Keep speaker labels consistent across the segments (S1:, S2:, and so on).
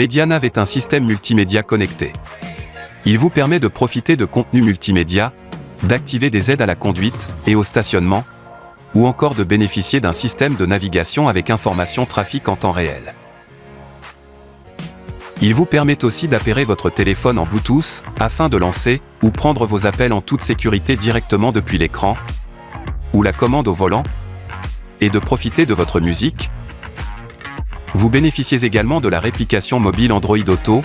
S1: MediaNav est un système multimédia connecté. Il vous permet de profiter de contenus multimédia, d'activer des aides à la conduite et au stationnement, ou encore de bénéficier d'un système de navigation avec information trafic en temps réel. Il vous permet aussi d'appairer votre téléphone en Bluetooth afin de lancer ou prendre vos appels en toute sécurité directement depuis l'écran ou la commande au volant et de profiter de votre musique. Vous bénéficiez également de la réplication mobile Android Auto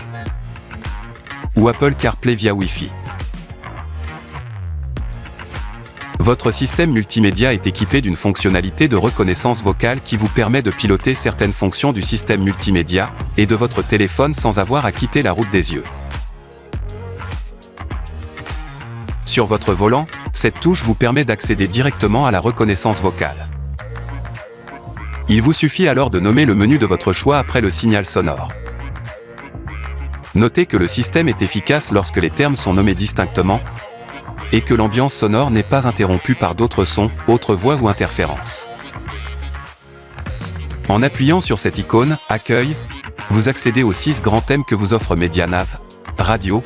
S1: ou Apple CarPlay via Wi-Fi. Votre système multimédia est équipé d'une fonctionnalité de reconnaissance vocale qui vous permet de piloter certaines fonctions du système multimédia et de votre téléphone sans avoir à quitter la route des yeux. Sur votre volant, cette touche vous permet d'accéder directement à la reconnaissance vocale. Il vous suffit alors de nommer le menu de votre choix après le signal sonore. Notez que le système est efficace lorsque les termes sont nommés distinctement et que l'ambiance sonore n'est pas interrompue par d'autres sons, autres voix ou interférences. En appuyant sur cette icône « Accueil », vous accédez aux 6 grands thèmes que vous offre MediaNav: radio,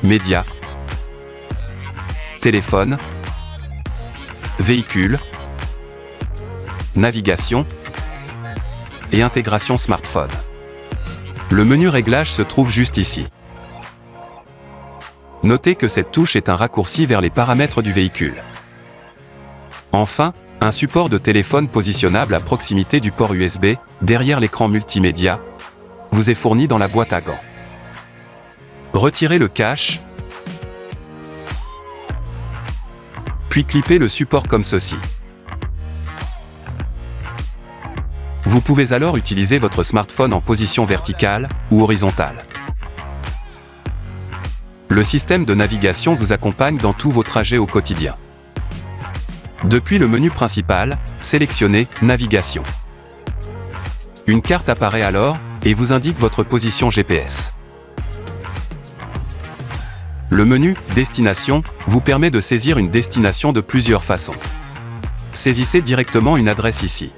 S1: média, téléphone, véhicule, navigation et intégration smartphone. Le menu réglage se trouve juste ici. Notez que cette touche est un raccourci vers les paramètres du véhicule. Enfin, un support de téléphone positionnable à proximité du port USB, derrière l'écran multimédia, vous est fourni dans la boîte à gants. Retirez le cache, puis clippez le support comme ceci. Vous pouvez alors utiliser votre smartphone en position verticale ou horizontale. Le système de navigation vous accompagne dans tous vos trajets au quotidien. Depuis le menu principal, sélectionnez « Navigation ». Une carte apparaît alors et vous indique votre position GPS. Le menu « Destination » vous permet de saisir une destination de plusieurs façons. Saisissez directement une adresse ici.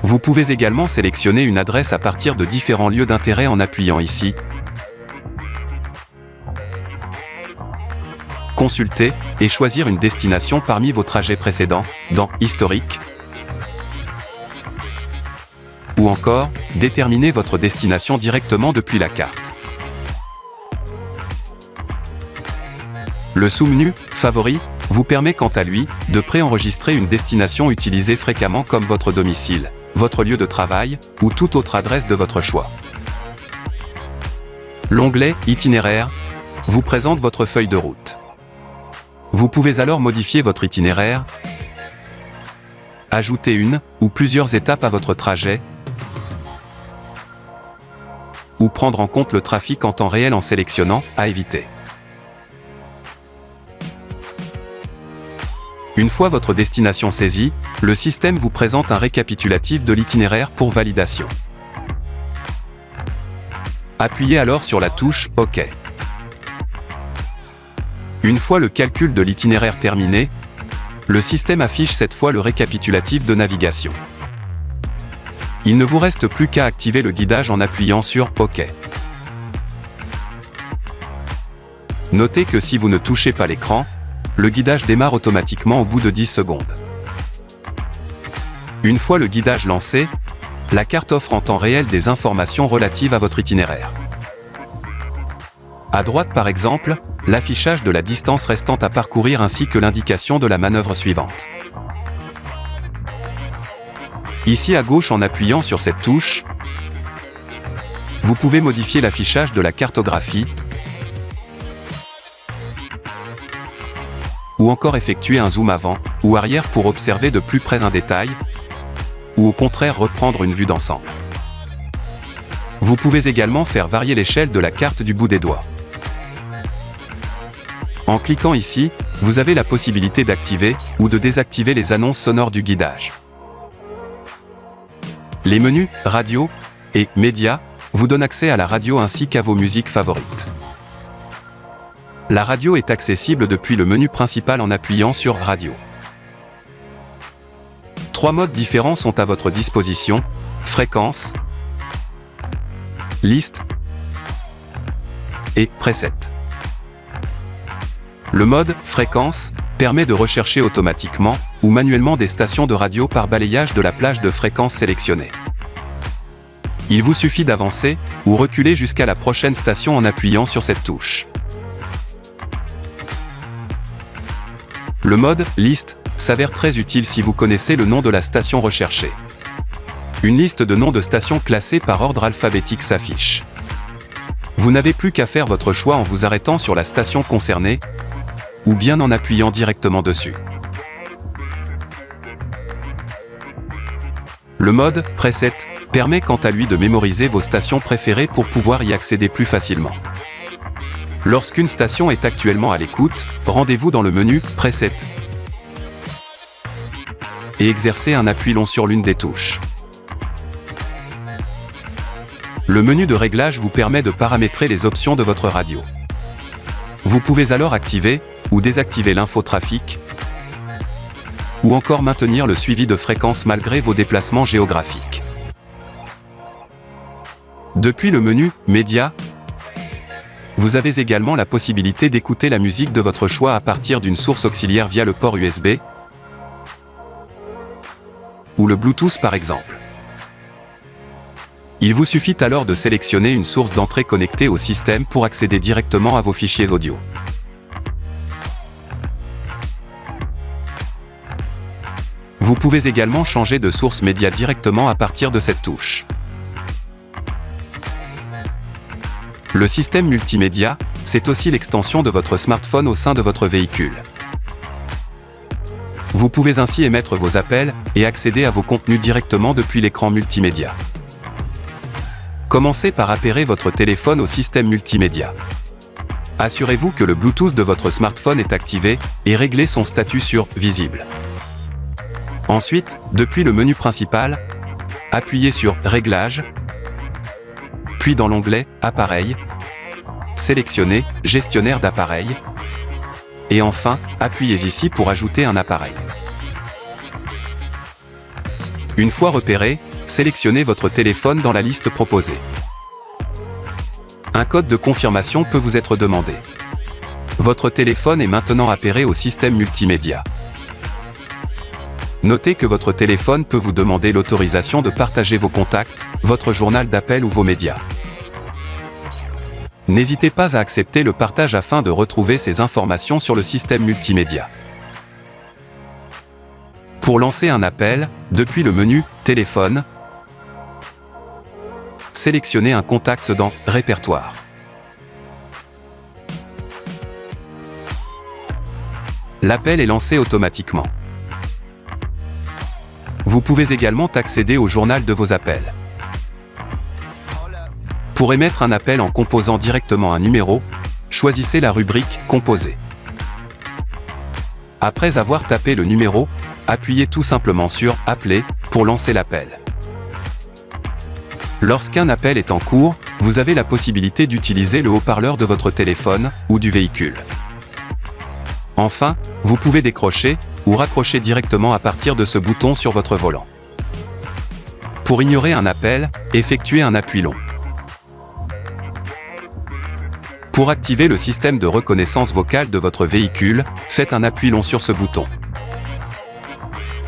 S1: Vous pouvez également sélectionner une adresse à partir de différents lieux d'intérêt en appuyant ici. Consulter et choisir une destination parmi vos trajets précédents, dans « Historique » ou encore, déterminer votre destination directement depuis la carte. Le sous-menu « Favoris » vous permet quant à lui, de préenregistrer une destination utilisée fréquemment comme votre domicile, votre lieu de travail, ou toute autre adresse de votre choix. L'onglet « Itinéraire » vous présente votre feuille de route. Vous pouvez alors modifier votre itinéraire, ajouter une ou plusieurs étapes à votre trajet, ou prendre en compte le trafic en temps réel en sélectionnant « À éviter ». Une fois votre destination saisie, le système vous présente un récapitulatif de l'itinéraire pour validation. Appuyez alors sur la touche « OK ». Une fois le calcul de l'itinéraire terminé, le système affiche cette fois le récapitulatif de navigation. Il ne vous reste plus qu'à activer le guidage en appuyant sur « OK ». Notez que si vous ne touchez pas l'écran, le guidage démarre automatiquement au bout de 10 secondes. Une fois le guidage lancé, la carte offre en temps réel des informations relatives à votre itinéraire. À droite par exemple, l'affichage de la distance restante à parcourir ainsi que l'indication de la manœuvre suivante. Ici à gauche en appuyant sur cette touche, vous pouvez modifier l'affichage de la cartographie ou encore effectuer un zoom avant ou arrière pour observer de plus près un détail, ou au contraire reprendre une vue d'ensemble. Vous pouvez également faire varier l'échelle de la carte du bout des doigts. En cliquant ici, vous avez la possibilité d'activer ou de désactiver les annonces sonores du guidage. Les menus « Radio » et « Média » vous donnent accès à la radio ainsi qu'à vos musiques favorites. La radio est accessible depuis le menu principal en appuyant sur « Radio ». 3 modes différents sont à votre disposition: fréquence, liste et preset. Le mode fréquence permet de rechercher automatiquement ou manuellement des stations de radio par balayage de la plage de fréquences sélectionnée. Il vous suffit d'avancer ou reculer jusqu'à la prochaine station en appuyant sur cette touche. Le mode liste s'avère très utile si vous connaissez le nom de la station recherchée. Une liste de noms de stations classées par ordre alphabétique s'affiche. Vous n'avez plus qu'à faire votre choix en vous arrêtant sur la station concernée ou bien en appuyant directement dessus. Le mode preset permet quant à lui de mémoriser vos stations préférées pour pouvoir y accéder plus facilement. Lorsqu'une station est actuellement à l'écoute, rendez-vous dans le menu Preset et exercez un appui long sur l'une des touches. Le menu de réglage vous permet de paramétrer les options de votre radio. Vous pouvez alors activer ou désactiver l'infotrafic, ou encore maintenir le suivi de fréquence malgré vos déplacements géographiques. Depuis le menu Médias, vous avez également la possibilité d'écouter la musique de votre choix à partir d'une source auxiliaire via le port USB ou le Bluetooth par exemple. Il vous suffit alors de sélectionner une source d'entrée connectée au système pour accéder directement à vos fichiers audio. Vous pouvez également changer de source média directement à partir de cette touche. Le système multimédia, c'est aussi l'extension de votre smartphone au sein de votre véhicule. Vous pouvez ainsi émettre vos appels et accéder à vos contenus directement depuis l'écran multimédia. Commencez par appairer votre téléphone au système multimédia. Assurez-vous que le Bluetooth de votre smartphone est activé et réglez son statut sur « Visible ». Ensuite, depuis le menu principal, appuyez sur « Réglages », puis dans l'onglet « Appareil », sélectionnez « Gestionnaire d'appareil » et enfin, appuyez ici pour ajouter un appareil. Une fois repéré, sélectionnez votre téléphone dans la liste proposée. Un code de confirmation peut vous être demandé. Votre téléphone est maintenant appairé au système multimédia. Notez que votre téléphone peut vous demander l'autorisation de partager vos contacts, votre journal d'appel ou vos médias. N'hésitez pas à accepter le partage afin de retrouver ces informations sur le système multimédia. Pour lancer un appel, depuis le menu « Téléphone », sélectionnez un contact dans « Répertoire ». L'appel est lancé automatiquement. Vous pouvez également accéder au journal de vos appels. Pour émettre un appel en composant directement un numéro, choisissez la rubrique « Composer ». Après avoir tapé le numéro, appuyez tout simplement sur « Appeler » pour lancer l'appel. Lorsqu'un appel est en cours, vous avez la possibilité d'utiliser le haut-parleur de votre téléphone ou du véhicule. Enfin, vous pouvez décrocher ou raccrocher directement à partir de ce bouton sur votre volant. Pour ignorer un appel, effectuez un appui long. Pour activer le système de reconnaissance vocale de votre véhicule, faites un appui long sur ce bouton.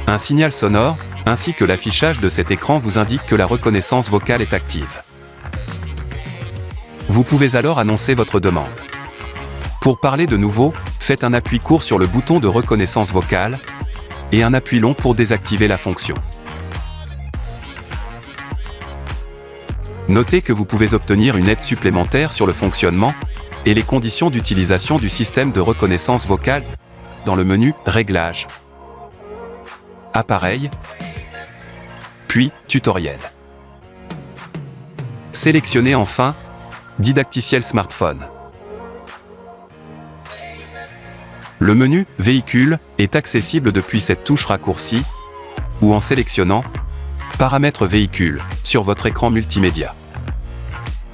S1: Un signal sonore, ainsi que l'affichage de cet écran vous indique que la reconnaissance vocale est active. Vous pouvez alors annoncer votre demande. Pour parler de nouveau, faites un appui court sur le bouton de reconnaissance vocale et un appui long pour désactiver la fonction. Notez que vous pouvez obtenir une aide supplémentaire sur le fonctionnement et les conditions d'utilisation du système de reconnaissance vocale dans le menu « Réglages », « Appareil », puis « Tutoriel ». Sélectionnez enfin « Didacticiel smartphone ». Le menu « Véhicule » est accessible depuis cette touche raccourcie ou en sélectionnant « Paramètres véhicule » sur votre écran multimédia.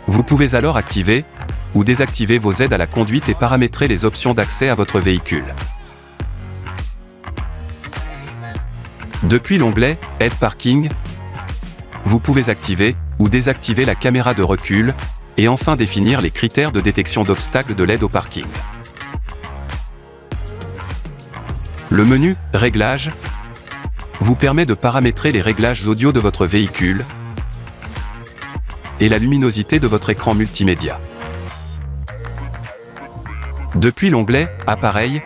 S1: Vous pouvez alors activer ou désactiver vos aides à la conduite et paramétrer les options d'accès à votre véhicule. Depuis l'onglet « Aide parking », vous pouvez activer ou désactiver la caméra de recul et enfin définir les critères de détection d'obstacles de l'aide au parking. Le menu « Réglages » vous permet de paramétrer les réglages audio de votre véhicule et la luminosité de votre écran multimédia. Depuis l'onglet « Appareils »,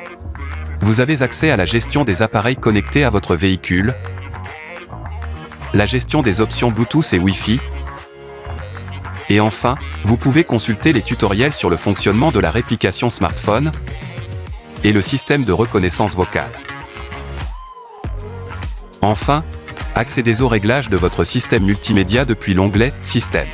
S1: vous avez accès à la gestion des appareils connectés à votre véhicule, la gestion des options Bluetooth et Wi-Fi, et enfin, vous pouvez consulter les tutoriels sur le fonctionnement de la réplication smartphone et le système de reconnaissance vocale. Enfin, accédez aux réglages de votre système multimédia depuis l'onglet « Système ».